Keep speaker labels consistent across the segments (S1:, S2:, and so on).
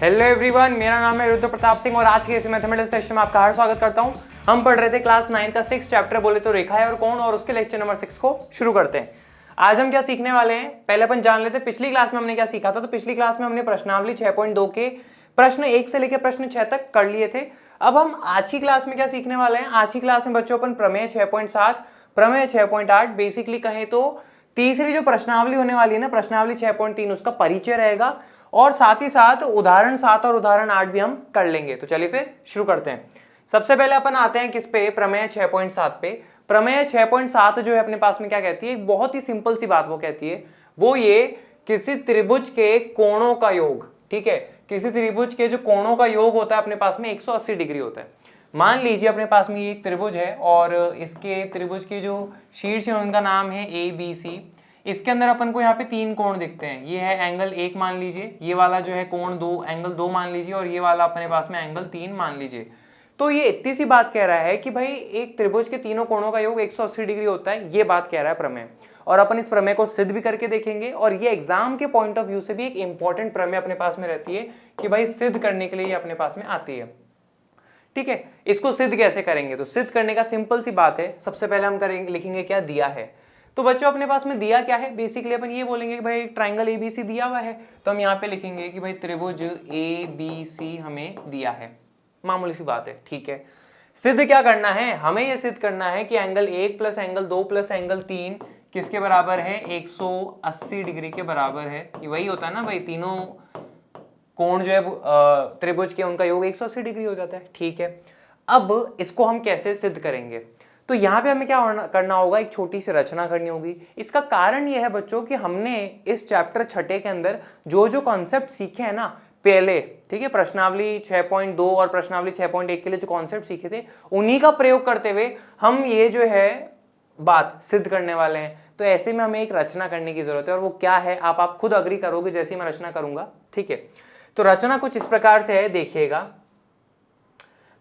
S1: Hello everyone, मेरा नाम है रुद्र प्रताप सिंह और आज के इस मैथमेटिक्स सेशन में आपका हार्दिक स्वागत करता हूं। हम पढ़ रहे थे क्लास 9 का 6 चैप्टर बोले तो रेखा है और कोण, और उसके लेक्चर नंबर 6 को शुरू करते हैं। आज हम क्या सीखने वाले हैं, पहले अपन जान लेते हैं पिछली क्लास में हमने क्या सीखा था। तो पिछली क्लास में हमने प्रश्नावली 6.2 के प्रश्न 1 से लेकर प्रश्न 6 तक कर लिए थे। अब हम आज की क्लास में क्या सीखने वाले हैं, आज की क्लास में बच्चों अपन प्रमेय 6.7, प्रमेय 6.8, बेसिकली कहें तो तीसरी जो प्रश्नावली होने वाली है ना, प्रश्नावली 6.3, उसका परिचय रहेगा और साथ ही साथ उदाहरण 7 और उदाहरण 8 भी हम कर लेंगे। तो चलिए फिर शुरू करते हैं। सबसे पहले अपन आते हैं किस पे, प्रमेय 6.7 पे। प्रमेय 6.7 जो है अपने पास में क्या कहती है, एक बहुत ही सिंपल सी बात वो कहती है, वो ये किसी त्रिभुज के कोणों का योग, ठीक है, किसी त्रिभुज के जो कोणों का योग होता है अपने पास में 180 डिग्री होता है। मान लीजिए अपने पास में ये एक त्रिभुज है और इसके त्रिभुज की जो शीर्ष है उनका नाम है ABC। इसके अंदर अपन को यहाँ पे 3 कोण दिखते हैं। ये है एंगल 1 मान लीजिए, ये वाला जो है कोण 2, एंगल 2 मान लीजिए, और ये वाला अपने पास में एंगल 3 मान लीजिए। तो ये इतनी सी बात कह रहा है कि भाई एक त्रिभुज के तीनों कोणों का योग 180 डिग्री होता है, ये बात कह रहा है प्रमेय। और अपन इस प्रमेय को सिद्ध भी करके देखेंगे और ये एग्जाम के पॉइंट ऑफ व्यू से भी एक इंपॉर्टेंट प्रमेय अपने पास में रहती है कि भाई सिद्ध करने के लिए ये अपने पास में आती है। ठीक है, इसको सिद्ध कैसे करेंगे, तो सिद्ध करने का सिंपल सी बात है, सबसे पहले हम करेंगे, लिखेंगे क्या, दिया है। तो बच्चों अपने पास में दिया क्या है, बेसिकली अपन ये बोलेंगे कि भाई ट्राइंगल ABC दिया हुआ है, तो हम यहाँ पे लिखेंगे कि भाई त्रिभुज ABC हमें दिया है। मामूली सी बात है, ठीक है। सिद्ध क्या करना है, हमें ये सिद्ध करना है कि angle 1 plus angle 2 plus angle 3 किसके बराबर है, 180 डिग्री के बराबर है। ये वही होता है ना भाई, तीनों कोण जो है त्रिभुज के उनका योग 180 डिग्री हो जाता है, ठीक है। अब इसको हम कैसे सिद्ध करेंगे, तो यहाँ पे हमें क्या करना होगा, एक छोटी सी रचना करनी होगी। इसका कारण यह है बच्चों कि हमने इस चैप्टर 6 के अंदर जो जो कॉन्सेप्ट सीखे हैं ना पहले, ठीक है, प्रश्नावली 6.2 और प्रश्नावली 6.1 के लिए जो कॉन्सेप्ट सीखे थे उन्हीं का प्रयोग करते हुए हम ये जो है बात सिद्ध करने वाले हैं। तो ऐसे में हमें एक रचना करने की जरूरत है, और वो क्या है आप खुद अग्री करोगे जैसे मैं रचना करूंगा, ठीक है। तो रचना कुछ इस प्रकार से है, देखिएगा।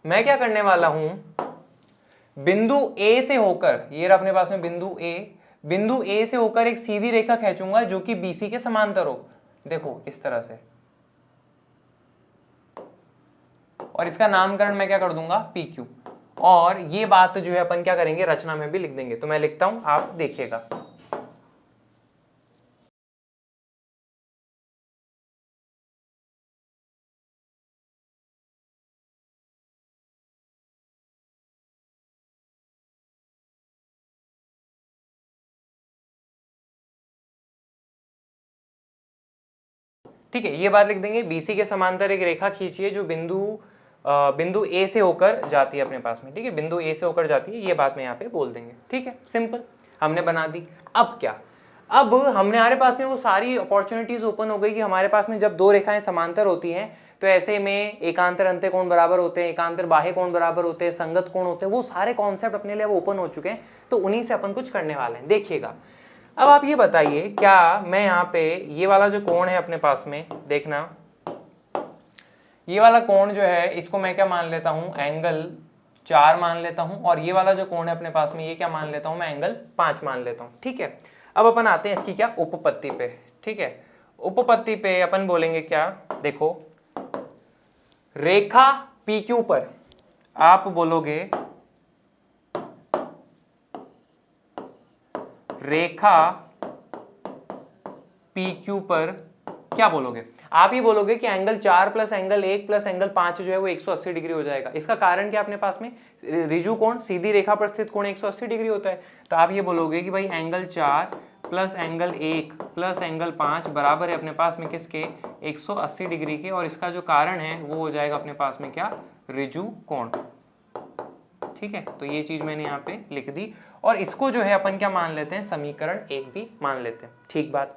S1: मैं क्या करने वाला हूं, बिंदु A से होकर, ये रहा अपने पास में बिंदु A से होकर एक सीधी रेखा खींचूंगा जो कि BC के समांतर हो, देखो इस तरह से, और इसका नामकरण मैं क्या कर दूंगा, PQ। और ये बात जो है अपन क्या करेंगे, रचना में भी लिख देंगे। तो मैं लिखता हूं, आप देखिएगा। ठीक है, ये बात लिख देंगे, BC के समांतर एक रेखा खींचिए जो बिंदु A से होकर जाती है अपने पास में, ठीक है, बिंदु A से होकर जाती है, ये बात मैं यहाँ पे बोल देंगे, ठीक है, सिंपल, हमने बना दी। अब क्या, अब हमारे पास में वो सारी अपॉर्चुनिटीज ओपन हो गई कि हमारे पास में जब दो रेखाएं समांतर होती हैं तो ऐसे में एकांतर अंत्य कोण बराबर होते हैं, एकांतर बाह्य कोण बराबर होते हैं, संगत कोण होते हैं, वो सारे कॉन्सेप्ट अपने लिए अब ओपन हो चुके हैं। तो उन्हीं से अपन कुछ करने वाले हैं, देखिएगा। अब आप ये बताइए, क्या मैं यहाँ पे ये वाला जो कोण है अपने पास में, देखना, ये वाला कोण जो है इसको मैं क्या मान लेता हूं, एंगल 4 मान लेता हूं, और ये वाला जो कोण है अपने पास में ये क्या मान लेता हूं, मैं एंगल 5 मान लेता हूं, ठीक है। अब अपन आते हैं इसकी क्या, उपपत्ति पे, ठीक है। उपपत्ति पे अपन बोलेंगे क्या, देखो, रेखा PQ पर आप बोलोगे, रेखा PQ पर क्या बोलोगे, आप ही बोलोगे कि angle 4 plus angle 1 plus angle 5 जो है वो 180 डिग्री हो जाएगा। इसका कारण क्या, अपने पास में रिजु कोण, सीधी रेखा पर स्थित कोण 180 डिग्री होता है। तो आप ये बोलोगे कि भाई angle 4 plus angle 1 plus angle 5 बराबर है अपने पास में किसके, 180 डिग्री के, और इसका जो कारण है वो हो जाएगा अपने पास में क्या, रिजु कोण, ठीक है। तो ये चीज मैंने यहाँ पे लिख दी, और इसको जो है अपन क्या मान लेते हैं, समीकरण 1 भी मान लेते हैं, ठीक बात।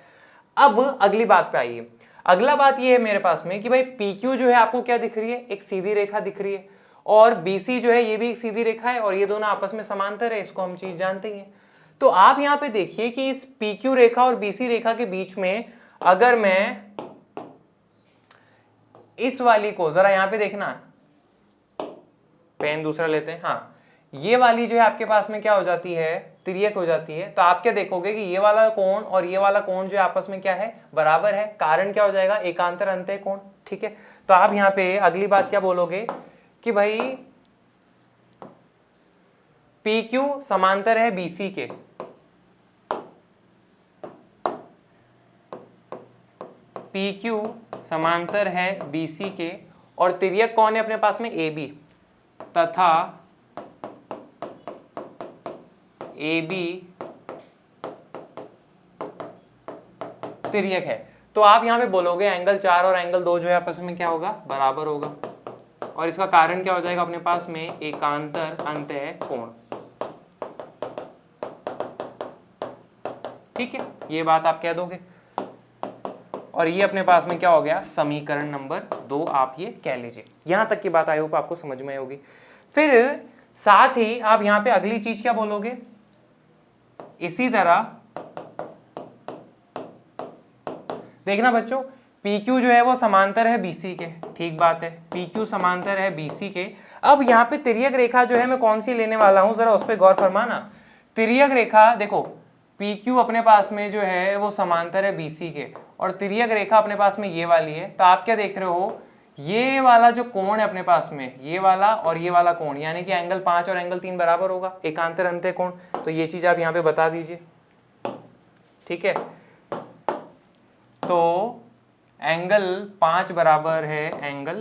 S1: अब अगली बात पे आइए। अगला बात ये है मेरे पास में कि भाई PQ जो है आपको क्या दिख रही है, एक सीधी रेखा दिख रही है, और BC जो है ये भी एक सीधी रेखा है, और ये दोनों आपस में समांतर है, इसको हम चीज जानते ही हैं। तो आप यहाँ पे देखिए कि इस PQ रेखा और BC रेखा के बीच में अगर मैं इस वाली को, जरा यहाँ पे देखना, पेन दूसरा लेते हैं, हाँ, ये वाली जो है आपके पास में क्या हो जाती है, तिर्यक हो जाती है। तो आप क्या देखोगे कि ये वाला कोण और ये वाला कोण जो आपस में क्या है, बराबर है। कारण क्या हो जाएगा, एकांतर अंतः कोण। ठीक है, तो आप यहाँ पे अगली बात क्या बोलोगे कि भाई PQ समांतर है BC के, PQ समांतर है BC के, और तिर्यक कौन है अपने पास में, AB, तथा AB तिर्यक है। तो आप यहां पे बोलोगे एंगल 4 और एंगल 2 जो है आपस में क्या होगा, बराबर होगा। और इसका कारण क्या हो जाएगा अपने पास में, एकांतर अंतः कोण। ठीक है, ये बात आप कह दोगे। और ये अपने पास में क्या हो गया, समीकरण नंबर 2 आप ये कह लीजिए। यहां तक की बात आई होप आपको समझ में होगी। फिर साथ ही आप यहां पे अगली चीज क्या बोलोगे, इसी तरह देखना बच्चों, PQ जो है वो समांतर है BC के, ठीक बात है, PQ समांतर है BC के। अब यहाँ पे तिर्यक रेखा जो है मैं कौन सी लेने वाला हूं, जरा उस पर गौर फरमाना। तिर्यक रेखा देखो, PQ अपने पास में जो है वो समांतर है BC के, और तिर्यक रेखा अपने पास में ये वाली है। तो आप क्या देख रहे हो, ये वाला जो कोण है अपने पास में, ये वाला और ये वाला कोण, यानी कि एंगल 5 और एंगल 3 बराबर होगा, एकांतर अंतः कोण। तो ये चीज आप यहाँ पे बता दीजिए। ठीक है, तो एंगल 5 बराबर है एंगल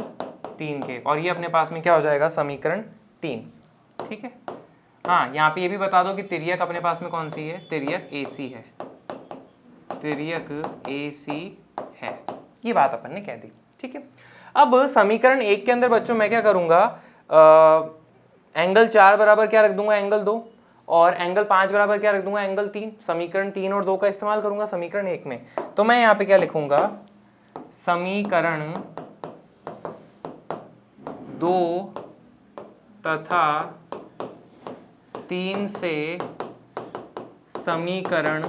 S1: 3 के, और ये अपने पास में क्या हो जाएगा, समीकरण 3। ठीक है, हाँ यहाँ पे ये भी बता दो कि तिर्यक अपने पास में कौन सी है, तिर्यक AC है, तिर्यक AC है। ये बात अपन ने कह दी। ठीक है, अब समीकरण 1 के अंदर बच्चों मैं क्या करूंगा, एंगल 4 बराबर क्या रख दूंगा, एंगल 2, और एंगल 5 बराबर क्या रख दूंगा, एंगल 3। समीकरण 3 और 2 का इस्तेमाल करूंगा समीकरण 1 में। तो मैं यहाँ पे क्या लिखूंगा, समीकरण 2 तथा 3 से समीकरण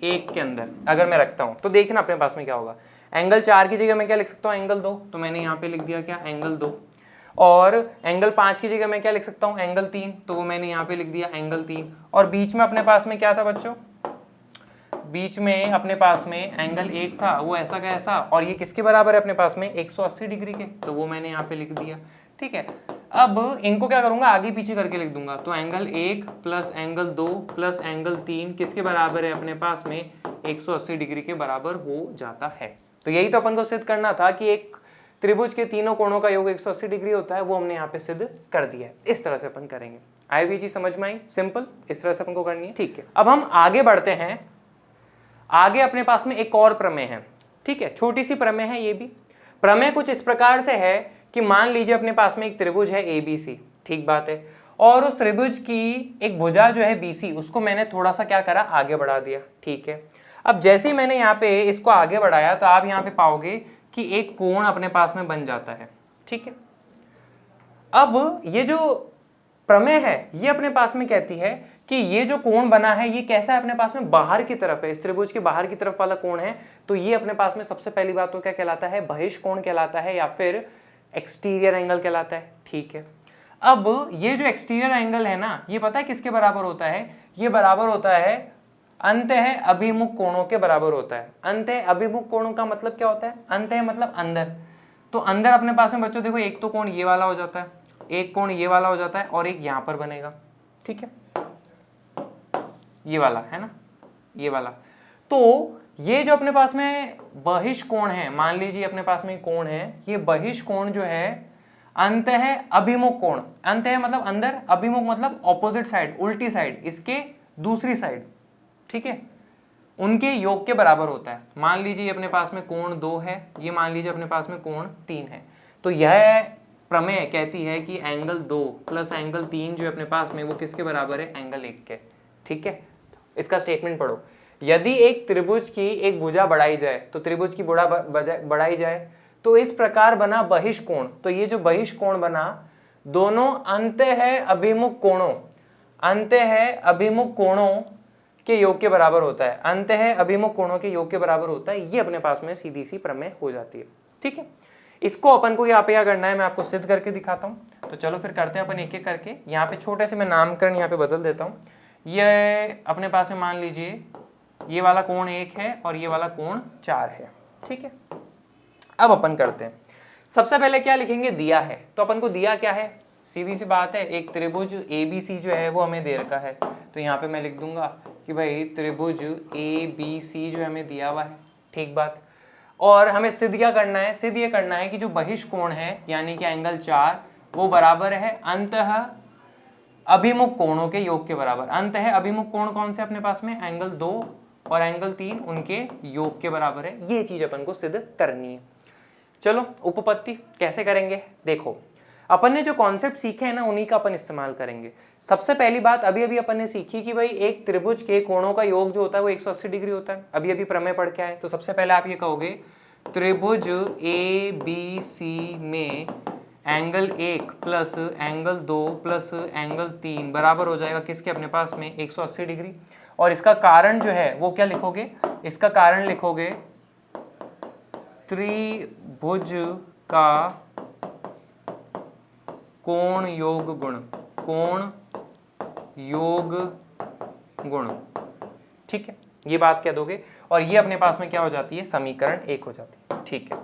S1: 1 के अंदर अगर मैं रखता हूं तो देखना अपने पास में क्या होगा। एंगल 4 की जगह मैं क्या लिख सकता हूं, एंगल 2, तो मैंने यहाँ पे लिख दिया क्या, एंगल 2। और एंगल 5 की जगह मैं क्या लिख सकता हूं, एंगल 3, तो वो मैंने यहाँ पे लिख दिया एंगल 3। और बीच में अपने पास में क्या था बच्चों, बीच में अपने पास में एंगल 1 था, वो ऐसा का ऐसा, और ये किसके बराबर है अपने पास में, 180 डिग्री के, तो वो मैंने यहाँ पे लिख दिया। ठीक है, अब इनको क्या करूंगा, आगे पीछे करके लिख दूंगा। तो angle 1 plus angle 2 plus angle 3 किसके बराबर है अपने पास में, 180 डिग्री के बराबर हो जाता है। तो यही तो अपन को सिद्ध करना था कि एक त्रिभुज के तीनों कोणों का योग 180 डिग्री होता है, वो हमने यहाँ पे सिद्ध कर दिया है। इस तरह से अपन करेंगे। आई भी चीज समझ में आई, सिंपल, इस तरह से अपन को करनी है। ठीक है, अब हम आगे बढ़ते हैं। आगे अपने पास में एक और प्रमेय है। ठीक है, छोटी सी प्रमेय है ये भी। प्रमेय कुछ इस प्रकार से है कि मान लीजिए अपने पास में एक त्रिभुज है ABC, ठीक बात है, और उस त्रिभुज की एक भुजा जो है BC, उसको मैंने थोड़ा सा क्या करा, आगे बढ़ा दिया। ठीक है, अब जैसे ही मैंने यहाँ पे इसको आगे बढ़ाया तो आप यहाँ पे पाओगे कि एक कोण अपने पास में बन जाता है। ठीक है, अब ये जो प्रमेय है ये अपने पास में कहती है कि ये जो कोण बना है ये कैसा है, अपने पास में बाहर की तरफ है, इस त्रिभुज के बाहर की तरफ वाला कोण है। तो ये अपने पास में सबसे पहली बात तो क्या कहलाता है, बहिष्कोण कहलाता है, या फिर एक्सटीरियर एंगल कहलाता है। ठीक है, अब ये जो एक्सटीरियर एंगल है ना, ये पता है किसके बराबर होता है, ये बराबर होता है अंतः अभिमुख कोणों के बराबर होता है। अंतः अभिमुख कोणों का मतलब क्या होता है, अंतः मतलब अंदर। तो अंदर अपने पास में बच्चों देखो, एक तो कोण ये वाला हो जाता है, एक कोण ये वाला हो जाता है, और एक यहां पर बनेगा। ठीक है, ये वाला है ना, ये वाला। तो ये जो अपने पास में बहिष्कोण है, मान लीजिए अपने पास में कोण है, ये बहिष्कोण जो है अंतः अभिमुख कोण, अंतः मतलब अंदर, अभिमुख मतलब ऑपोजिट साइड, उल्टी साइड, इसके दूसरी साइड। ठीक है, उनके योग के बराबर होता है। मान लीजिए अपने पास में कोण 2 है, ये मान लीजिए अपने पास में कोण 3 है। तो यह प्रमेय कहती है कि एंगल 2 प्लस एंगल 3 जो अपने पास में वो किसके बराबर है, एंगल 1 के। ठीक है, इसका स्टेटमेंट पढ़ो। यदि एक त्रिभुज की एक भुजा बढ़ाई जाए, तो त्रिभुज की भुजा बढ़ाई जाए तो इस प्रकार बना बहिष्कोण। तो ये जो बहिष्कोण बना, दोनों अंतः अभिमुख कोणों, अंतः अभिमुख कोणों के योग के बराबर होता है, अंतः अभिमुख कोणों के योग के बराबर होता है। ये अपने पास में सीधी सी प्रमेय हो जाती है। ठीक है, इसको अपन को यहाँ पे क्या करना है, मैं आपको सिद्ध करके दिखाता हूँ। तो चलो फिर करते हैं अपन एक एक करके। यहाँ पे छोटे से मैं नामकरण यहाँ पे बदल देता हूँ। ये अपने पास में मान लीजिए ये वाला कोण 1 है और ये वाला कोण 4 है, ठीक है। अब अपन करते हैं, सबसे पहले क्या लिखेंगे, दिया है। तो अपन को दिया क्या है, सीधी सी बात है, एक त्रिभुज ABC जो है वो हमें दे रखा है। तो यहाँ पे मैं लिख दूंगा कि भाई त्रिभुज ABC जो हमें दिया हुआ है, ठीक बात। और हमें सिद्ध क्या करना है, सिद्ध ये करना है कि जो बहिष्कोण है यानी कि एंगल 4 वो बराबर है अंतः अभिमुख कोणों के योग के बराबर। अंत है अभिमुख कोण कौन से अपने पास में, एंगल 2 और एंगल 3 उनके योग के बराबर है। ये चीज अपन को सिद्ध करनी है। चलो उपपत्ति कैसे करेंगे, देखो अपन ने जो कॉन्सेप्ट सीखे हैं ना उन्हीं का अपन इस्तेमाल करेंगे। सबसे पहली बात अभी अभी अपन ने सीखी कि भाई एक त्रिभुज के कोणों का योग जो होता है वो 180 डिग्री होता है। अभी अभी प्रमेय पढ़ के आए। तो सबसे पहले आप ये कहोगे त्रिभुज ABC में angle 1 plus angle 2 plus angle 3 बराबर हो जाएगा किसके, अपने पास में 180 डिग्री। और इसका कारण जो है वो क्या लिखोगे, इसका कारण लिखोगे त्रिभुज का कोण योग गुण, कोण योग गुण, ठीक है। ये बात कह दोगे और ये अपने पास में क्या हो जाती है, समीकरण 1 हो जाती है, ठीक है।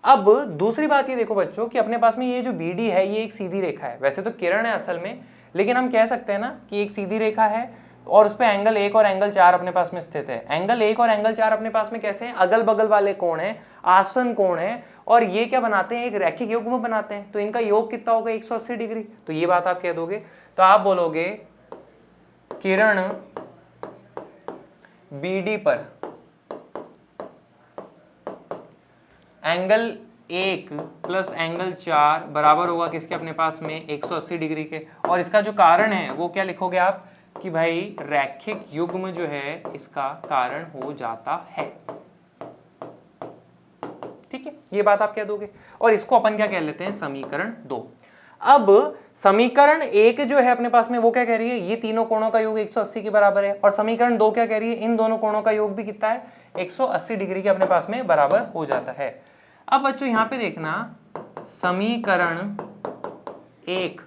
S1: अब दूसरी बात ये देखो बच्चों कि अपने पास में ये जो BD है ये एक सीधी रेखा है। वैसे तो किरण है असल में, लेकिन हम कह सकते हैं ना कि एक सीधी रेखा है और उस पे एंगल 1 और एंगल 4 अपने पास में स्थित है। एंगल 1 और एंगल 4 अपने पास में कैसे हैं, अगल बगल वाले कोण हैं, आसन कोण है, और ये क्या बनाते हैं, एक रैखिक युग्म बनाते हैं। तो इनका योग कितना होगा, 180 डिग्री। तो ये बात आप कह दोगे। तो आप बोलोगे किरण BD पर एंगल 1 प्लस एंगल 4 बराबर होगा किसके, अपने पास में 180 डिग्री के। और इसका जो कारण है वो क्या लिखोगे आप कि भाई रैखिक युग्म जो है इसका कारण हो जाता है, ठीक है। ये बात आप कह दोगे और इसको अपन क्या कह लेते हैं, समीकरण 2। अब समीकरण 1 जो है अपने पास में वो क्या कह रही है, ये तीनों कोणों का योग 180 के बराबर है। और समीकरण 2 क्या कह रही है, इन दोनों कोणों का योग भी कितना है, 180 डिग्री के अपने पास में बराबर हो जाता है। अब बच्चों यहां पे देखना, समीकरण 1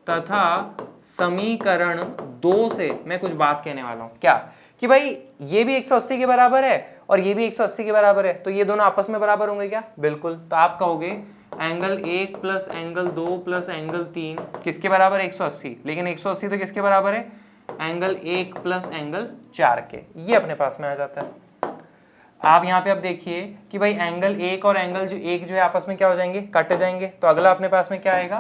S1: तथा समीकरण 2 से मैं कुछ बात कहने वाला हूं, क्या कि भाई ये भी 180 के बराबर है और ये भी 180 के बराबर है। तो ये दोनों आपस में बराबर होंगे क्या, बिल्कुल। तो आप कहोगे angle 1 plus angle 2 plus angle 3 किसके बराबर, 180। लेकिन 180 तो किसके बराबर है, एंगल 1 प्लस एंगल 4 के। ये अपने पास में आ जाता है। आप यहाँ पे अब देखिए कि भाई एंगल 1 और एंगल 1 जो है आपस में क्या हो जाएंगे, कट जाएंगे। तो अगला अपने पास में क्या आएगा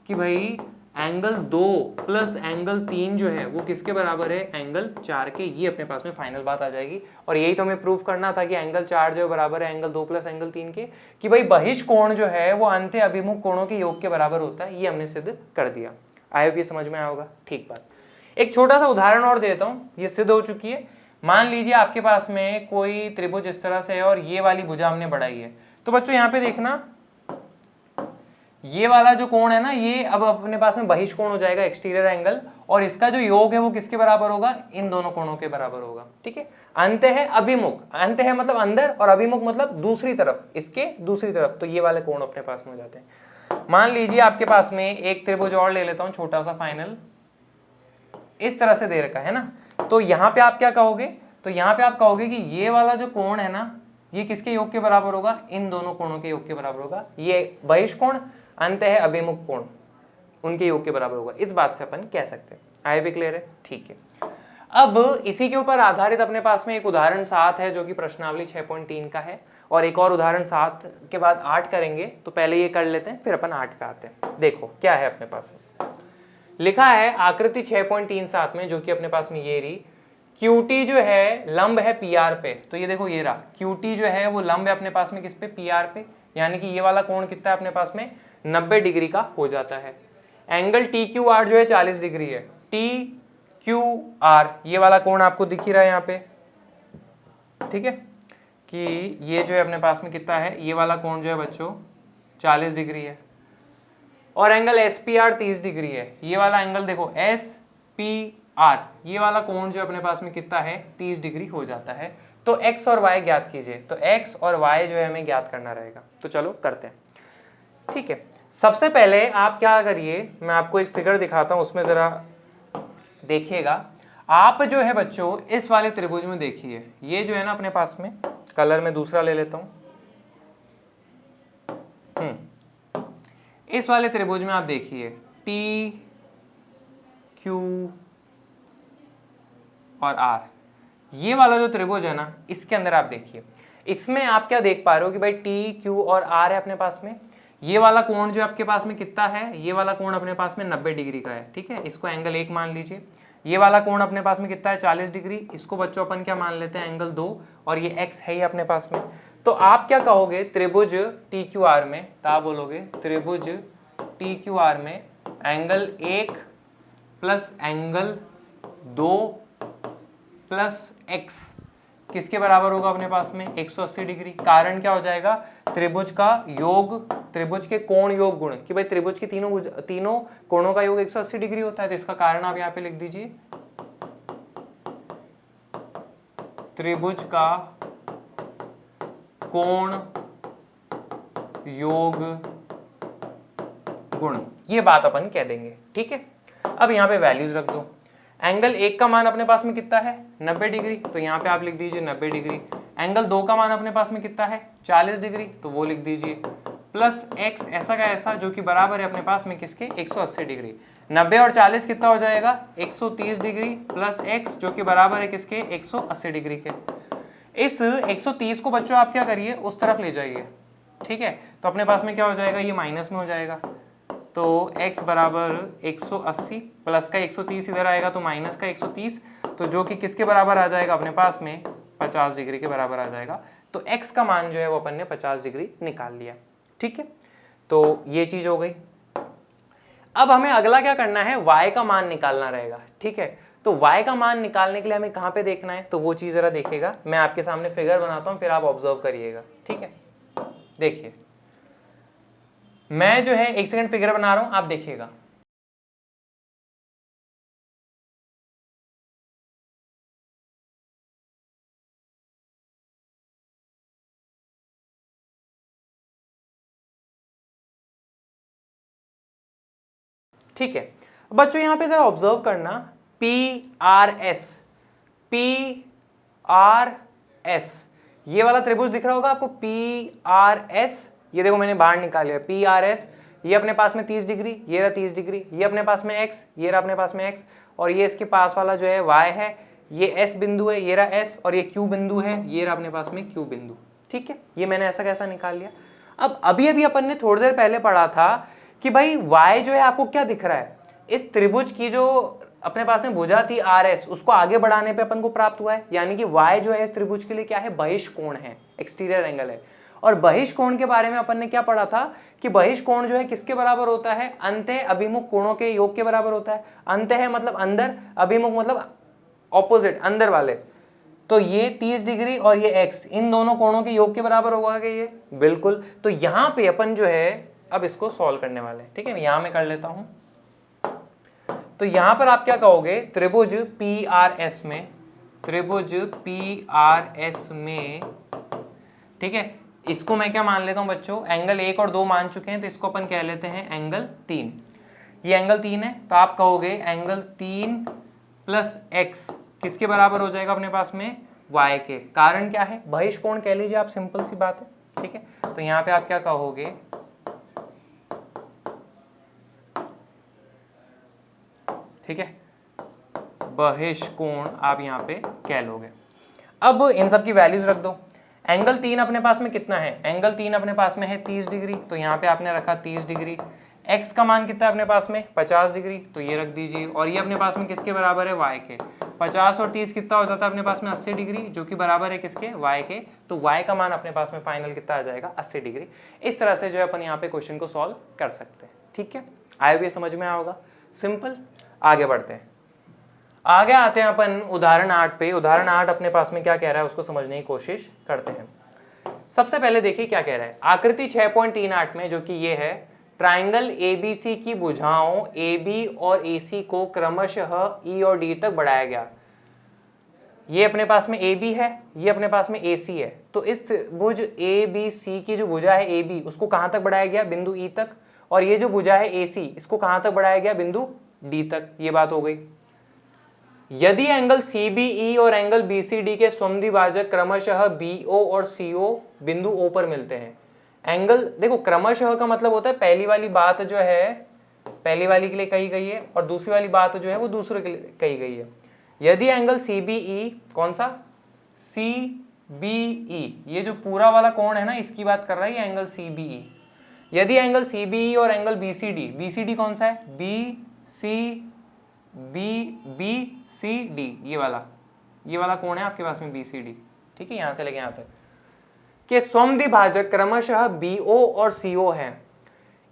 S1: कि भाई एंगल 2 प्लस एंगल 3 जो है वो किसके बराबर है, एंगल 4 के। ये अपने पास में फाइनल बात आ जाएगी। और यही तो हमें प्रूव करना था कि एंगल 4 जो है बराबर है एंगल 2 प्लस एंगल 3 के, कि भाई बहिष्ठ कोण जो है वो अंत्य अभिमुख कोणों के योग के बराबर होता है। ये हमने सिद्ध कर दिया। आई होप ये समझ में आया होगा, ठीक बात। एक छोटा सा उदाहरण और देता हूँ, ये सिद्ध हो चुकी है। मान लीजिए आपके पास में कोई त्रिभुज इस तरह से है और ये वाली भुजा हमने बढ़ाई है। तो बच्चों यहाँ पे देखना, ये वाला जो कोण है ना, ये अब अपने पास में बहिष्ठ कोण हो जाएगा, एक्सटीरियर एंगल। और इसका जो योग है वो किसके बराबर होगा, इन दोनों कोणों के बराबर होगा, ठीक है। अंत है अभिमुख, अंत है मतलब अंदर और अभिमुख मतलब दूसरी तरफ, इसके दूसरी तरफ। तो ये वाले कोण अपने पास में हो जाते हैं। मान लीजिए आपके पास में एक त्रिभुज और ले लेता हूं, छोटा सा फाइनल, इस तरह से दे रखा है ना। तो यहाँ पे आप क्या कहोगे, तो यहाँ पे आप कहोगे कि ये वाला जो कोण है ना, ये किसके योग के बराबर होगा, इन दोनों कोणों के योग के बराबर होगा। ये बहिष्ठ कोण, अंत है अभिमुख कोण, उनके योग के बराबर होगा। इस बात से अपन कह सकते हैं। आई भी क्लियर है, ठीक है। अब इसी के ऊपर आधारित अपने पास में एक उदाहरण 7 है जो कि प्रश्नावली 6.3 का है, और एक और उदाहरण 7 के बाद 8 करेंगे। तो पहले ये कर लेते हैं, फिर अपन 8 पे आते हैं। देखो क्या है अपने पास में लिखा है आकृति 6.37 में, जो कि अपने पास में ये रही। QT जो है लंब है PR पे। तो ये देखो ये रहा, QT जो है वो लंब है अपने पास में किस पे, PR पे। यानी कि ये वाला कोण कितना है अपने पास में, 90 डिग्री का हो जाता है। एंगल TQR जो है 40 डिग्री है। TQR ये वाला कोण आपको दिख ही रहा है यहाँ पे, ठीक है, कि ये जो है अपने पास में कितना है, ये वाला कोण जो है बच्चों 40 डिग्री है। और एंगल SPR 30 डिग्री है। ये वाला एंगल देखो SPR, ये वाला कोण जो अपने पास में कितना है, 30 डिग्री हो जाता है। तो x और y ज्ञात कीजिए। तो x और y जो है हमें ज्ञात करना रहेगा। तो चलो करते हैं। ठीक है, सबसे पहले आप क्या करिए, मैं आपको एक फिगर दिखाता हूं, उसमें जरा देखिएगा। आप जो है बच्चों इस वाले त्रिभुज में देखिए, ये जो है ना अपने पास में, कलर में दूसरा ले लेता हूं, इस वाले त्रिभुज में आप देखिए टी क्यू और आर, ये वाला जो त्रिभुज है ना, इसके अंदर आप देखिए, इसमें आप क्या देख पा रहे हो कि भाई टी क्यू और आर है अपने पास में। ये वाला कोण जो आपके पास में कितना है, ये वाला कोण अपने पास में 90 डिग्री का है, ठीक है, इसको एंगल 1 मान लीजिए। ये वाला कोण अपने पास में कितना है, 40 डिग्री, इसको बच्चों अपन क्या मान लेते हैं, एंगल 2, और ये x है ही अपने पास में। तो आप क्या कहोगे त्रिभुज टी क्यू आर में, तो आप बोलोगे त्रिभुज टी क्यू आर में angle 1 plus angle 2 plus x किसके बराबर होगा अपने पास में, 180 डिग्री। कारण क्या हो जाएगा, त्रिभुज का योग, त्रिभुज के कोण योग गुण, कि भाई त्रिभुज के तीनों कोणों का योग 180 डिग्री होता है, तो इसका कारण आप यहां पे लिख दीजिए, त्रिभुज का कोण योग गुण, ये बात अपन कह देंगे, ठीक है। अब यहां पे वैल्यूज रख दो। एंगल 1 का मान अपने पास में कितना है, 90 डिग्री, तो यहाँ पे आप लिख दीजिए 90 डिग्री। एंगल 2 का मान अपने पास में कितना है, 40 डिग्री, तो वो लिख दीजिए, प्लस x ऐसा का ऐसा जो कि बराबर है अपने पास में किसके, 180 डिग्री। 90 और 40 कितना हो जाएगा, 130 डिग्री, प्लस x जो कि बराबर है किसके, 180 डिग्री के। इस 130 को बच्चों आप क्या करिए, उस तरफ ले जाइए, ठीक है, तो अपने पास में क्या हो जाएगा, ये माइनस में हो जाएगा, तो x बराबर 180, प्लस का 130 इधर आएगा तो माइनस का 130, तो जो कि किसके बराबर आ जाएगा अपने पास में, 50 डिग्री के बराबर आ जाएगा। तो x का मान जो है वो अपन ने 50 डिग्री निकाल लिया, ठीक है, तो ये चीज हो गई। अब हमें अगला क्या करना है, y का मान निकालना रहेगा, ठीक है। तो y का मान निकालने के लिए हमें कहां पे देखना है, तो वो चीज जरा देखिएगा, मैं आपके सामने फिगर बनाता हूं, फिर आप ऑब्जर्व करिएगा, ठीक है। देखिए मैं जो है 1 सेकंड फिगर बना रहा हूं, आप देखिएगा। ठीक है, बच्चों यहां पे जरा ऑब्जर्व करना, PRS, PRS, ये वाला त्रिभुज दिख रहा होगा आपको, PRS, ये देखो मैंने बाहर निकाल लिया, PRS, ये अपने पास में 30 डिग्री, ये रहा 30 डिग्री, ये अपने पास में x, ये रहा अपने पास में x, और ये इसके पास वाला जो है y है, ये S बिंदु है, ये रहा S, और ये Q बिंदु है, ये रहा अपने पास में Q बिंदु, ठीक है। ये मैंने ऐसा कैसा निकाल लिया। अब अभी अपन ने थोड़ी देर पहले पढ़ा था कि भाई y जो है आपको क्या दिख रहा है, इस त्रिभुज की जो अपने पास में भुजा थी RS, उसको आगे बढ़ाने पे अपन को प्राप्त हुआ है, यानी कि y जो है इस त्रिभुज के लिए क्या है, बहिष्कोण है, एक्सटीरियर एंगल है। और बहिष्कोण के बारे में अपन ने क्या पढ़ा था कि बहिष्कोण जो है किसके बराबर होता है, अंतः अभिमुख कोणों के योग के बराबर होता है। अंतः मतलब अंदर, अभिमुख मतलब ऑपोजिट, अंदर वाले, तो ये 30 डिग्री और ये x, इन दोनों कोणों के योग के बराबर होगा क्या ये, बिल्कुल। तो यहां पे अपन जो है अब इसको सॉल्व करने वाले हैं, ठीक है, यहां मैं कर लेता हूं। तो यहां पर आप क्या कहोगे, त्रिभुज PRS में, त्रिभुज PRS में, ठीक है, इसको मैं क्या मान लेता हूं बच्चों, एंगल 1 और 2 मान चुके हैं, तो इसको अपन कह लेते हैं एंगल 3। ये एंगल 3 है, तो आप कहोगे एंगल 3 प्लस x किसके बराबर हो जाएगा अपने पास में, y के। कारण क्या है, बहिष्कोण कह लीजिए आप, सिंपल सी बात है, ठीक है। तो यहां पे आप क्या कहोगे, ठीक है, बहिष्कोण आप यहां पे कह लोगे। अब इन सब की वैल्यूज रख दो। एंगल 3 अपने पास में कितना है, एंगल 3 अपने पास में है 30 डिग्री, तो यहाँ पे आपने रखा 30 डिग्री। x का मान कितना है अपने पास में, 50 डिग्री, तो ये रख दीजिए। और ये अपने पास में किसके बराबर है, y के। 50 और 30 कितना हो जाता है अपने पास में, 80 डिग्री, जो कि बराबर है किसके, y के। तो y का मान अपने पास में फाइनल कितना आ जाएगा, 80 डिग्री। इस तरह से जो है अपन यहाँ पे क्वेश्चन को सॉल्व कर सकते हैं, ठीक है। आया भी समझ में आया होगा, सिंपल। आगे बढ़ते हैं, आगे आते हैं अपन उदाहरण 8 पे। उदाहरण 8 अपने पास में क्या कह रहा है उसको समझने की कोशिश करते हैं। सबसे पहले देखिए क्या कह रहा है, आकृति 6.38 में, जो कि ये है, ट्राइंगल ABC की भुजाओं AB और AC को क्रमशः E और D तक बढ़ाया गया। ये अपने पास में ए बी है, ये अपने पास में ए सी है, तो इस त्रिभुज ए बी सी की जो भुजा है ए बी उसको कहां तक बढ़ाया गया, बिंदु ई तक, और ये जो भुजा है ए सी इसको कहां तक बढ़ाया गया, बिंदु डी तक। ये बात हो गई। यदि एंगल CBE और एंगल BCD के समद्विभाजक क्रमशः BO और CO बिंदु O पर मिलते हैं। एंगल देखो, क्रमशः का मतलब होता है पहली वाली बात जो है पहली वाली के लिए कही गई है और दूसरी वाली बात जो है वो दूसरे के लिए कही गई है। यदि एंगल CBE, कौन सा, CBE, ये जो पूरा वाला कोण है ना इसकी बात कर रहा है ये एंगल CBE। यदि एंगल CBE और एंगल BCD कौन सा है, BCD, ये वाला कोण है आपके पास में BCD, ठीक है, यहां से लेके यहां तक के समद्विभाजक क्रमशः BO और CO है।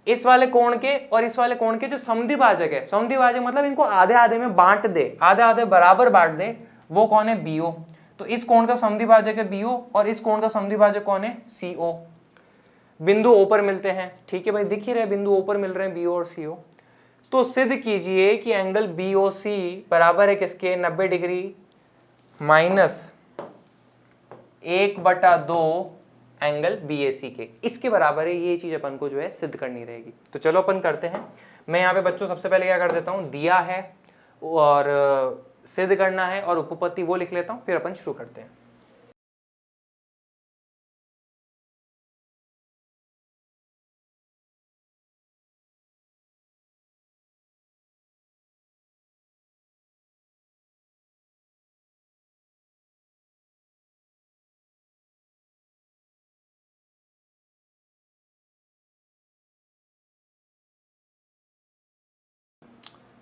S1: इस वाले कोण के और इस वाले कोण के जो समद्विभाजक है, समद्विभाजक मतलब इनको आधे आधे में बांट दे, आधे आधे बराबर बांट दे, वो कौन है, BO। तो इस कोण का समद्विभाजक है BO और इस कोण का समद्विभाजक कौन है, CO। बिंदु O पर मिलते हैं, ठीक है भाई, दिख ही रहे बिंदु O पर मिल रहे हैं BO और CO। तो सिद्ध कीजिए कि एंगल BOC बराबर है किसके, 90 डिग्री माइनस 1/2 एंगल BAC के, इसके बराबर है। ये चीज अपन को जो है सिद्ध करनी रहेगी। तो चलो अपन करते हैं। मैं यहाँ पे बच्चों सबसे पहले क्या कर देता हूँ, दिया है और सिद्ध करना है और उपपत्ति वो लिख लेता हूँ, फिर अपन शुरू करते हैं।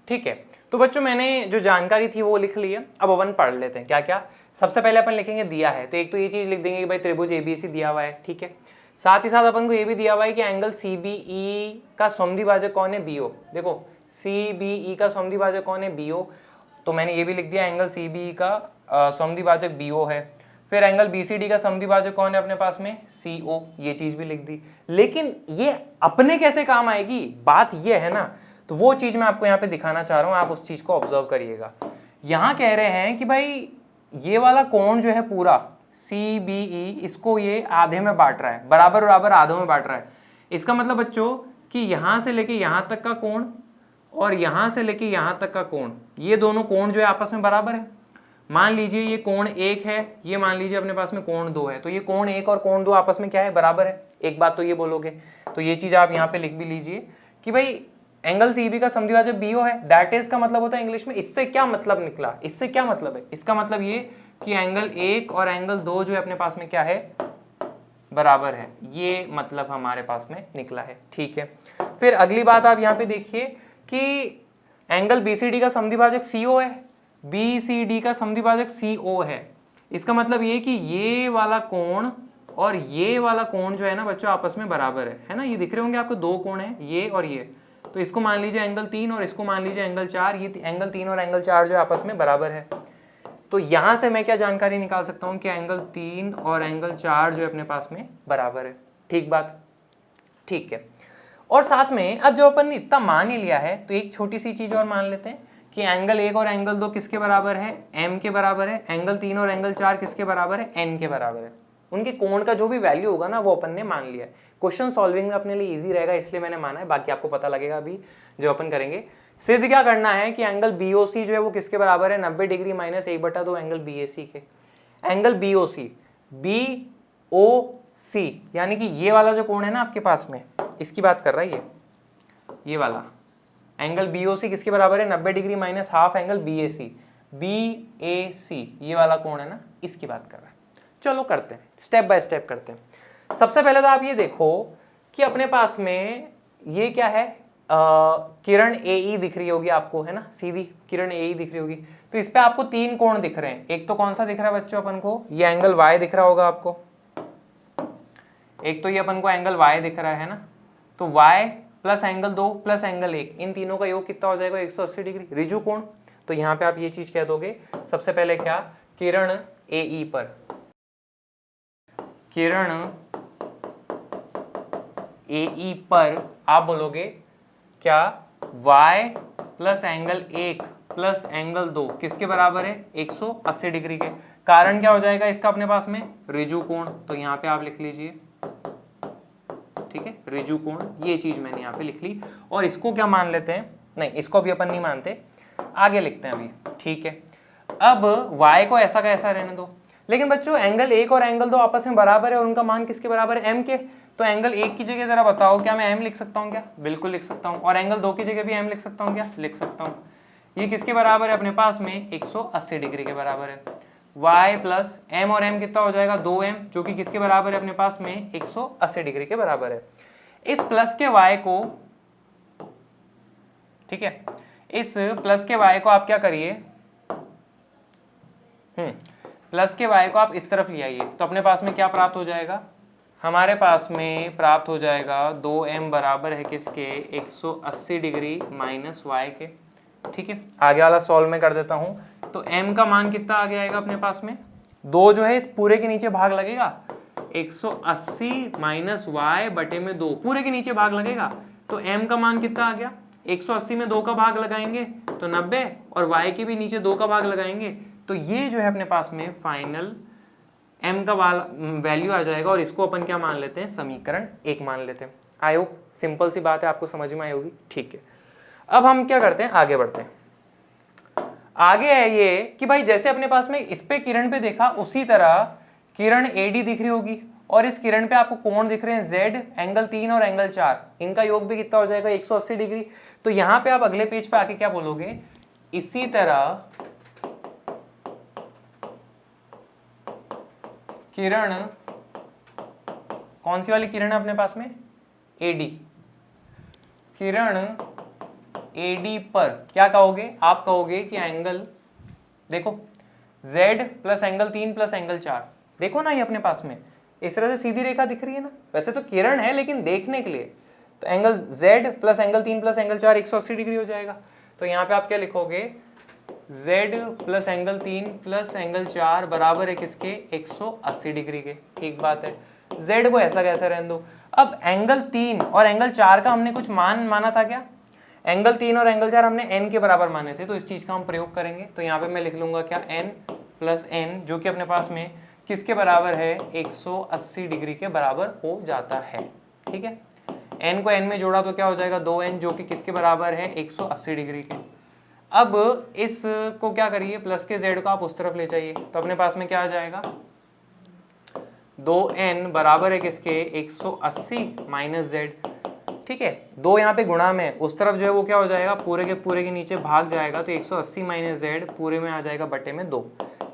S1: ठीक है, तो बच्चों मैंने जो जानकारी थी वो लिख ली है। अब अपन पढ़ लेते हैं क्या क्या। सबसे पहले अपन लिखेंगे दिया है, तो एक तो ये चीज लिख देंगे कि भाई त्रिभुज ABC दिया हुआ है, ठीक है। साथ ही साथ अपन को ये भी दिया हुआ है कि एंगल CBE का समद्विभाजक कौन है, BO। देखो CBE का समद्विभाजक कौन है, BO, तो मैंने ये भी लिख दिया एंगल CBE का समद्विभाजक BO है। फिर एंगल BCD का समद्विभाजक कौन है अपने पास में, CO, ये चीज भी लिख दी। लेकिन ये अपने कैसे काम आएगी, बात ये है ना, तो वो चीज मैं आपको यहाँ पे दिखाना चाह रहा हूँ, आप उस चीज को ऑब्जर्व करिएगा। यहाँ कह रहे हैं कि भाई ये वाला कोण जो है पूरा CBE, इसको ये आधे में बांट रहा है, बराबर बराबर आधों में बांट रहा है। इसका मतलब बच्चों कि यहाँ से लेके यहाँ तक का कोण और यहाँ से लेके यहाँ तक का कोण, ये दोनों कोण जो है आपस में बराबर है। मान लीजिए ये कोण 1 है, ये मान लीजिए अपने पास में कोण 2 है, तो ये कोण 1 और कोण 2 आपस में क्या है, बराबर है। एक बात तो ये बोलोगे, तो ये चीज आप यहाँ पे लिख भी लीजिए कि भाई एंगल CB का समद्विभाजक BO है, दैट इज का मतलब होता है इंग्लिश में, इससे क्या मतलब निकला, इससे क्या मतलब है, इसका मतलब ये कि एंगल 1 और एंगल 2 जो है अपने पास में क्या है, बराबर है। ये मतलब हमारे पास में निकला है, ठीक है। फिर अगली बात आप यहाँ पे देखिए कि एंगल BCD का समद्विभाजक CO है, BCD का समद्विभाजक CO है। इसका मतलब ये कि ये वाला कोण और ये वाला कोण जो है ना बच्चों आपस में बराबर है ना। ये दिख रहे होंगे आपको, दो कोण है ये और ये, तो इसको मान लीजिए एंगल 3 और इसको मान लीजिए एंगल 4। ये एंगल 3 और एंगल 4 जो आपस में बराबर है। तो यहां से मैं क्या जानकारी निकाल सकता हूं कि एंगल 3 और एंगल 4 जो है अपने पास में बराबर है। ठीक बात, ठीक है। और साथ में अब जब अपन ने इतना मान ही लिया है तो एक छोटी सी चीज और मान लेते हैं कि एंगल 1 और एंगल 2 किसके बराबर है, m के बराबर है। एंगल 3 और एंगल 4 किसके बराबर है, n के बराबर है। उनके कोण का जो भी वैल्यू होगा ना वो अपन ने मान लिया है। क्वेश्चन सॉल्विंग में अपने लिए इजी रहेगा इसलिए मैंने माना है, बाकी आपको पता लगेगा अभी जो अपन करेंगे। सिद्ध क्या करना है कि एंगल BOC जो है वो किसके बराबर है, 90 डिग्री माइनस 1/2 एंगल BAC के। एंगल BOC यानी कि ये वाला जो कोण है ना आपके पास में, इसकी बात कर रहा है ये वाला एंगल BOC किसके बराबर है, 90 degree minus half angle BAC। ये वाला कोण है ना, इसकी बात कर रहा है। चलो करते हैं, स्टेप बाय स्टेप करते हैं। सबसे पहले तो आप ये देखो कि अपने पास में ये क्या है, किरण AE दिख रही होगी आपको, है ना, सीधी किरण AE दिख रही होगी। तो इस पे आपको 3 कोण दिख रहे हैं। एक तो कौन सा दिख रहा है बच्चों अपन को, ये एंगल Y दिख रहा होगा आपको। एक तो ये अपन को एंगल Y दिख रहा है ना, तो Y plus angle 2 plus angle 1, इन तीनों का योग कितना हो जाएगा, 180 डिग्री रिजु कोण। तो यहाँ पे आप ये चीज कह दोगे सबसे पहले क्या, किरण AE पर, किरण AE पर आप बोलोगे क्या, y plus angle 1 plus angle 2 किसके बराबर है 180 डिग्री के। कारण क्या हो जाएगा इसका अपने पास में ऋजु कोण, तो यहाँ पे आप लिख लीजिए, ठीक है, ऋजु कोण, ये चीज मैंने यहाँ पे लिख ली। और इसको क्या मान लेते हैं, नहीं इसको भी अपन नहीं मानते, आगे लिखते हैं अभी, ठीक है। अब y को ऐसा का ऐसा रहने दो, लेकिन बच्चों एंगल 1 और एंगल 2 आपस में बराबर है और उनका मान किसके बराबर है m के, तो एंगल 1 की जगह जरा बताओ क्या मैं m लिख सकता हूँ क्या, बिल्कुल लिख सकता हूँ। और एंगल 2 की जगह भी m लिख सकता हूँ क्या, लिख सकता हूँ। ये किसके बराबर है अपने पास में 180 डिग्री के बराबर है। y प्लस m और m कितना हो जाएगा 2m, जो कि किसके बराबर है अपने पास में 180 डिग्री के बराबर है। इस प्लस के y को, ठीक है, इस प्लस के y को आप क्या करिए, प्लस के y को आप इस तरफ ले आइए, तो अपने पास में क्या प्राप्त हो जाएगा, हमारे पास में प्राप्त हो जाएगा 2m बराबर है किसके 180 डिग्री माइनस y के, ठीक है। आगे वाला सॉल्व में कर देता हूं, तो m का मान कितना आ गया अपने पास में 2 जो है इस पूरे के नीचे भाग लगेगा 180 माइनस y बटे में 2, पूरे के नीचे भाग लगेगा, तो m का मान कितना आ गया 180 में 2 का भाग लगाएंगे तो 90, और y के भी नीचे 2 का भाग लगाएंगे, तो ये जो है अपने पास में फाइनल m का वैल्यू आ जाएगा। और इसको अपन क्या मान लेते हैं, समीकरण 1 मान लेते हैं। आई होप सिंपल सी बात है, आपको समझ में आई होगी, ठीक है। अब हम क्या करते हैं, आगे बढ़ते हैं। आगे है ये कि भाई जैसे अपने पास में इस पे किरण पे देखा, उसी तरह किरण AD दिख रही होगी और इस किरण पे आपको कोण दिख रहे हैं Z, एंगल 3 और एंगल 4, इनका योग भी कितना हो जाएगा 180 डिग्री। तो यहां पे आप अगले पेज पे आके क्या बोलोगे, इसी तरह किरण, कौन सी वाली किरण है अपने पास में AD, किरण AD पर क्या कहोगे, आप कहोगे कि एंगल देखो Z plus angle 3 plus angle 4, देखो ना ये अपने पास में इस तरह से सीधी रेखा दिख रही है ना, वैसे तो किरण है लेकिन देखने के लिए, तो angle Z plus angle 3 plus angle 4 180 degree हो जाएगा। तो यहाँ पे आप क्या लिखोगे, Z plus angle 3 plus angle 4 बराबर है किसके 180 डिग्री के। एक बात है, Z को ऐसा कैसा रहने दो। अब एंगल 3 और एंगल 4 का हमने कुछ मान माना था क्या, एंगल 3 और एंगल 4 हमने n के बराबर माने थे, तो इस चीज का हम प्रयोग करेंगे। तो यहाँ पे मैं लिख लूंगा क्या n प्लस n, जो कि अपने पास में किसके बराबर है 180 डिग्री के बराबर हो जाता है, ठीक है। n को n में जोड़ा तो क्या हो जाएगा 2n, जो कि किसके बराबर है 180 डिग्री के। अब इस को क्या करिए, प्लस के z को आप उस तरफ ले जाइए, तो अपने पास में क्या आ जाएगा 2n बराबर है किसके 180 माइनस z, ठीक है। 2 यहाँ पे गुणा में, उस तरफ जो है वो क्या हो जाएगा पूरे के नीचे भाग जाएगा, तो 180 माइनस z पूरे में आ जाएगा बटे में 2,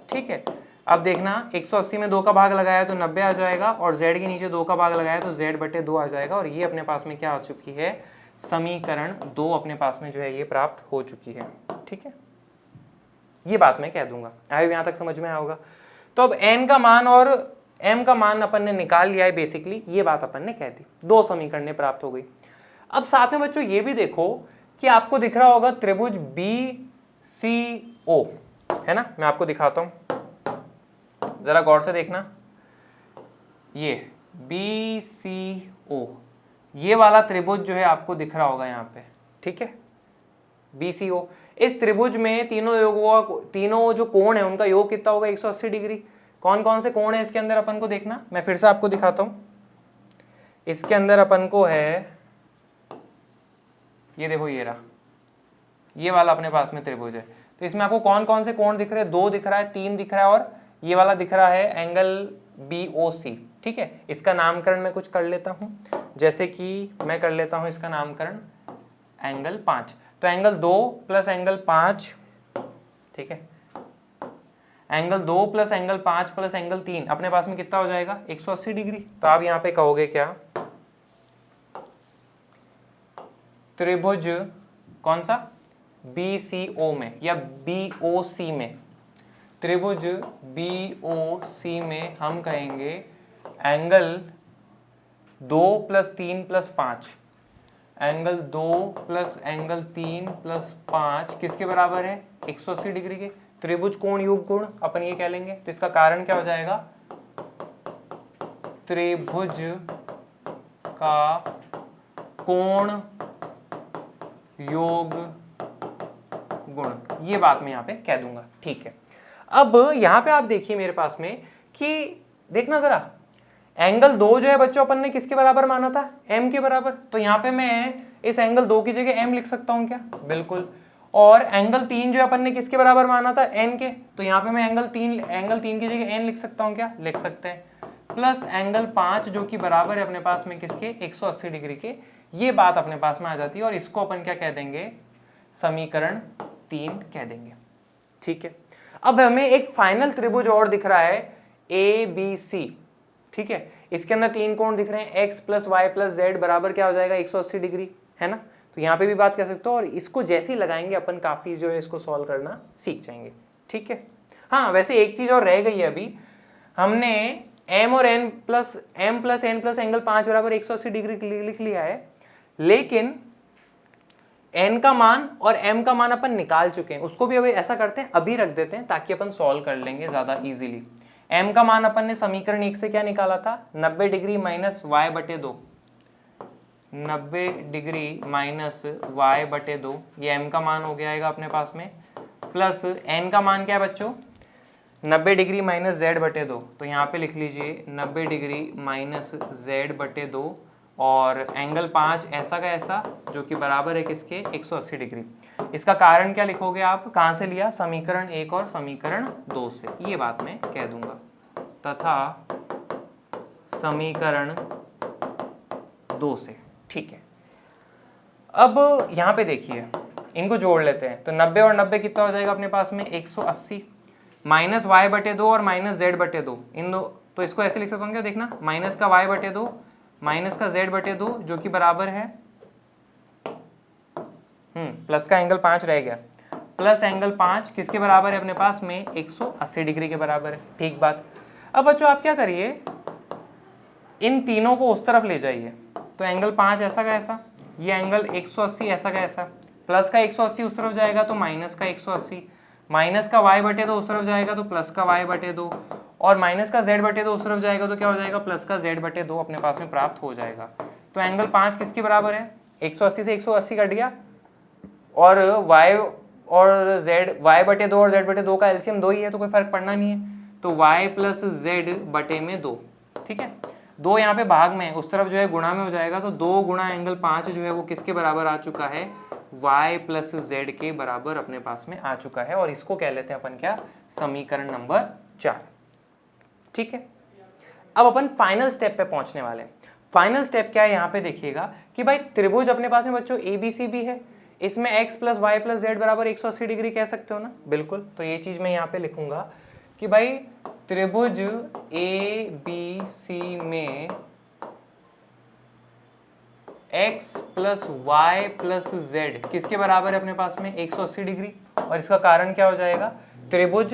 S1: ठीक है। अब देखना 180 में 2 का भाग लगाया तो 90 आ जाएगा, और z के नीचे 2 का भाग लगाया तो z बटे 2 आ जाएगा, और ये अपने पास में क्या आ चुकी है, समीकरण 2 अपने पास में जो है ये प्राप्त हो चुकी है, ठीक है। ये बात मैं कह दूंगा, आए यहाँ तक समझ में आया होगा। तो अब n का मान और m का मान अपन ने निकाल लिया है, बेसिकली ये बात अपन ने कह दी, 2 समीकरणें प्राप्त हो गई। अब साथ में बच्चों ये भी देखो कि आपको दिख रहा होगा त्रिभुज BCO, है ना, मैं आपको दिखाता हूं, जरा गौर से देखना, ये BCO, ये वाला त्रिभुज जो है आपको दिख रहा होगा यहाँ पे, ठीक है, BCO। इस त्रिभुज में तीनों जो कोण है उनका योग कितना होगा 180 डिग्री। कौन कौन से कोण है इसके अंदर अपन को देखना, मैं फिर से आपको दिखाता हूं। इसके अंदर अपन को है, ये देखो ये रहा, ये वाला अपने पास में त्रिभुज है। तो इसमें आपको कौन कौन से कोण दिख रहे हैं, 2 दिख रहा है, 3 दिख रहा है, और ये वाला दिख रहा है एंगल BOC, ठीक है। इसका नामकरण मैं कुछ कर लेता हूं, जैसे कि मैं कर लेता हूं इसका नामकरण एंगल 5, तो एंगल 2 प्लस एंगल 5, ठीक है, angle 2 plus angle 5 plus angle 3 अपने पास में कितना हो जाएगा 180 डिग्री। तो आप यहाँ पे कहोगे क्या, त्रिभुज कौन सा BCO में या BOC में, त्रिभुज BOC में हम कहेंगे angle 2 plus 3 plus 5, angle 2 plus angle 3 plus 5 किसके बराबर है 180 डिग्री के। त्रिभुज कोण योग कोण अपन ये कह लेंगे, तो इसका कारण क्या हो जाएगा, त्रिभुज का कोण योग गुण, ये बात मैं यहाँ पे कह दूंगा। ठीक है, अब यहाँ पे आप देखिए मेरे पास में कि देखना जरा, एंगल 2 जो है बच्चों अपन ने किसके बराबर माना था, m के बराबर। तो यहाँ पे मैं इस एंगल 2 की जगह m लिख सकता हूँ क्या, बिल्कुल। और एंगल 3 जो अपन ने किसके बराबर माना था, n के, तो यहाँ पे मैं एंगल 3 की जगह n लिख सकता हूँ क्या, लिख सकते हैं। प्लस एंगल 5 जो कि बराबर है अपने पास में किसके, 180 डिग्री के, ये बात अपने पास में आ जाती है। और इसको अपन क्या कह देंगे, समीकरण 3 कह देंगे। ठीक है, अब हमें एक फाइनल त्रिभुज और दिख रहा है ABC। ठीक है, इसके अंदर 3 कोण दिख रहे हैं, x plus Y plus Z बराबर क्या हो जाएगा, 180 डिग्री, है ना। तो यहाँ पे भी बात कर सकते हो, और इसको जैसे ही लगाएंगे अपन काफी जो है इसको सॉल्व करना सीख जाएंगे। ठीक है, हाँ वैसे एक चीज और रह गई है अभी, हमने m और n plus m plus n plus angle 5 बराबर 180 डिग्री लिख लिया है, लेकिन n का मान और m का मान अपन निकाल चुके हैं, उसको भी अभी ऐसा करते हैं, अभी रख देते हैं ताकि अपन सॉल्व कर लेंगे ज्यादा इजीली। m का मान अपन ने समीकरण 1 से क्या निकाला था, 90 डिग्री माइनस y बटे 2, 90 डिग्री माइनस y बटे 2, ये m का मान हो गया अपने पास में। प्लस n का मान क्या है बच्चों, 90 डिग्री माइनस z बटे 2, तो यहाँ पे लिख लीजिए 90 डिग्री माइनस z बटे 2, और एंगल 5 ऐसा का ऐसा जो कि बराबर है किसके, 180 डिग्री। इसका कारण क्या लिखोगे आप, कहाँ से लिया, समीकरण 1 और समीकरण 2 से, ये बात मैं कह दूंगा, तथा समीकरण 2 से। ठीक है, अब यहाँ पे देखिए इनको जोड़ लेते हैं, तो 90 और 90 कितना हो जाएगा अपने पास में, 180, माइनस वाई बटे 2 और माइनस जेड बटे 2, इन दो, तो इसको ऐसे लिख सकता हूँ क्या, देखना, माइनस का वाई बटे 2 माइनस का z बटे 2 जो कि बराबर है, प्लस का एंगल 5 रह गया, प्लस एंगल 5 किसके बराबर है अपने पास में, 180 डिग्री के बराबर है। ठीक बात, अब बच्चों आप क्या करिए, इन तीनों को उस तरफ ले जाइए, तो एंगल 5 ऐसा का ऐसा, ये एंगल 180 ऐसा का ऐसा, प्लस का 180 उस तरफ जाएगा तो माइनस का 180, माइनस का y बटे 2 उस तरफ जाएगा तो प्लस का y बटे 2, और माइनस का z बटे 2 उस तरफ जाएगा तो क्या हो जाएगा, प्लस का z बटे 2 अपने पास में प्राप्त हो जाएगा। तो एंगल 5 किसके बराबर है, 180 से 180 कट गया, और y और z, y बटे 2 और z बटे 2 का एलसीएम 2 ही है, तो कोई फर्क पड़ना नहीं है, तो y प्लस z बटे में 2। ठीक है, 2 यहाँ पे भाग में, उस तरफ जो है गुणा में हो जाएगा, तो 2 गुणा एंगल 5 जो है वो किसके बराबर आ चुका है, y प्लस z के बराबर अपने पास में आ चुका है, और इसको कह लेते हैं अपन क्या, समीकरण नंबर 4। ठीक है, अब अपन फाइनल स्टेप पे पहुंचने वाले हैं। फाइनल स्टेप क्या है, यहाँ पे देखिएगा कि भाई त्रिभुज अपने पास में बच्चों ABCB है, इसमें x plus Y plus Z बराबर 180 डिग्री कह सकते हो ना, बिल्कुल। तो ये चीज मैं यहाँ पे लिखूंगा कि भाई त्रिभुज ABC में x plus Y plus Z किसके बराबर है अपने पास में, 180 डिग्री, और इसका कारण क्या हो जाएगा, त्रिभुज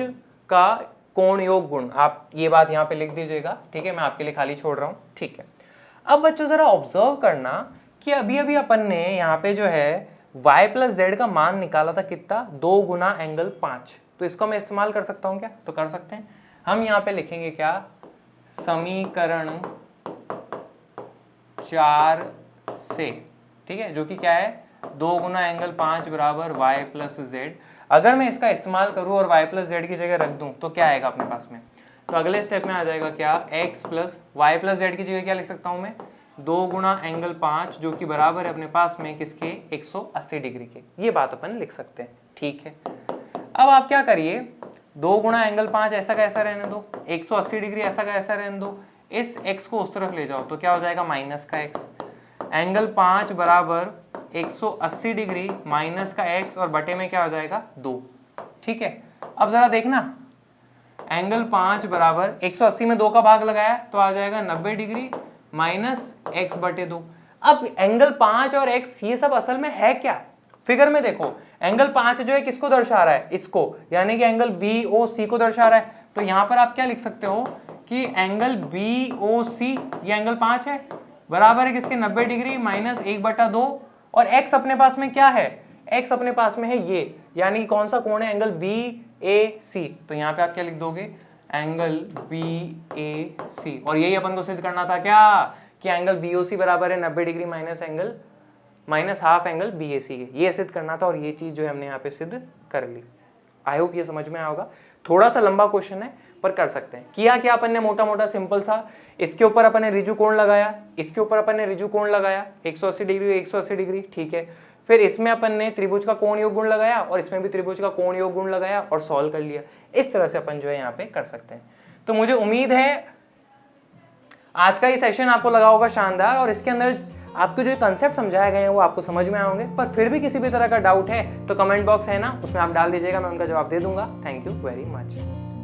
S1: का कोण योग गुण। आप ये बात यहाँ पे लिख दीजिएगा, ठीक है, मैं आपके लिए खाली छोड़ रहा हूँ। ठीक है, अब बच्चों जरा ऑब्जर्व करना कि अभी अभी अपन ने यहाँ पे जो है y प्लस जेड का मान निकाला था कितना, 2 गुना एंगल 5, तो इसको मैं इस्तेमाल कर सकता हूँ क्या, तो कर सकते हैं। हम यहाँ पे लिखेंगे क्या, समीकरण 4 से, ठीक है, जो कि क्या है, 2 गुना एंगल 5 बराबर y प्लस जेड। अगर मैं इसका इस्तेमाल करूं और y प्लस जेड की जगह रख दूं तो क्या आएगा अपने पास में, तो अगले स्टेप में आ जाएगा क्या, x plus Y plus Z की जगह क्या लिख सकता हूं मैं, 2 गुना एंगल 5 जो कि बराबर है अपने पास में किसके, 180 डिग्री के। ये बात अपन लिख सकते हैं। ठीक है, अब आप क्या करिए, 2 गुना एंगल 5 ऐसा का ऐसा रहने दो, 180 डिग्री ऐसा का ऐसा रहने दो, इस x को उस तरफ ले जाओ तो क्या हो जाएगा, माइनस का x, एंगल 5 बराबर 180 डिग्री माइनस का x, और बटे में क्या हो जाएगा, 2। ठीक है, अब जरा देखना, एंगल 5 बराबर 180 में 2 का भाग लगाया तो आ जाएगा 90 डिग्री माइनस x बटे 2। अब एंगल 5 और x ये सब असल में है क्या, फिगर में देखो, एंगल 5 जो है किसको दर्शा रहा है, इसको, यानी कि एंगल BOC को दर्शा रहा है। तो यहां पर आप क्या लिख सकते हो कि एंगल BOC ये एंगल 5 है, बराबर है किसके, 90 डिग्री माइनस 1/2, और x अपने पास में क्या है, x अपने पास में है ये, यानी कौन सा कोण है, एंगल BAC। तो यहाँ पे आप क्या लिख दोगे, एंगल BAC, और यही अपन को सिद्ध करना था क्या, कि एंगल BOC बराबर है 90 degree minus angle minus half angle BAC के, ये सिद्ध करना था और ये चीज जो है हमने यहाँ पे सिद्ध कर ली। आई होप ये समझ में आया होगा। थोड़ा सा लंबा क्वेश्चन है पर कर सकते हैं। किया क्या अपन ने, मोटा मोटा सिंपल सा, इसके ऊपर अपन ने रिजु कोण लगाया, इसके ऊपर अपन ने रिजु कोण लगाया 180 डिग्री 180 डिग्री, ठीक है। फिर इसमें अपन ने त्रिभुज का कोण योग गुण लगाया और इसमें भी त्रिभुज का कोण योग गुण लगाया और सॉल्व कर लिया। इस तरह से अपन जो है यहाँ पे कर सकते हैं। तो मुझे उम्मीद है आज का ये सेशन आपको लगा होगा शानदार और इसके अंदर आपको जो कंसेप्ट समझाए गए हैं वो आपको समझ में आए होंगे। पर फिर भी किसी भी तरह का डाउट है तो कमेंट बॉक्स है ना, उसमें आप डाल दीजिएगा, मैं उनका जवाब दे दूंगा। Thank you very much.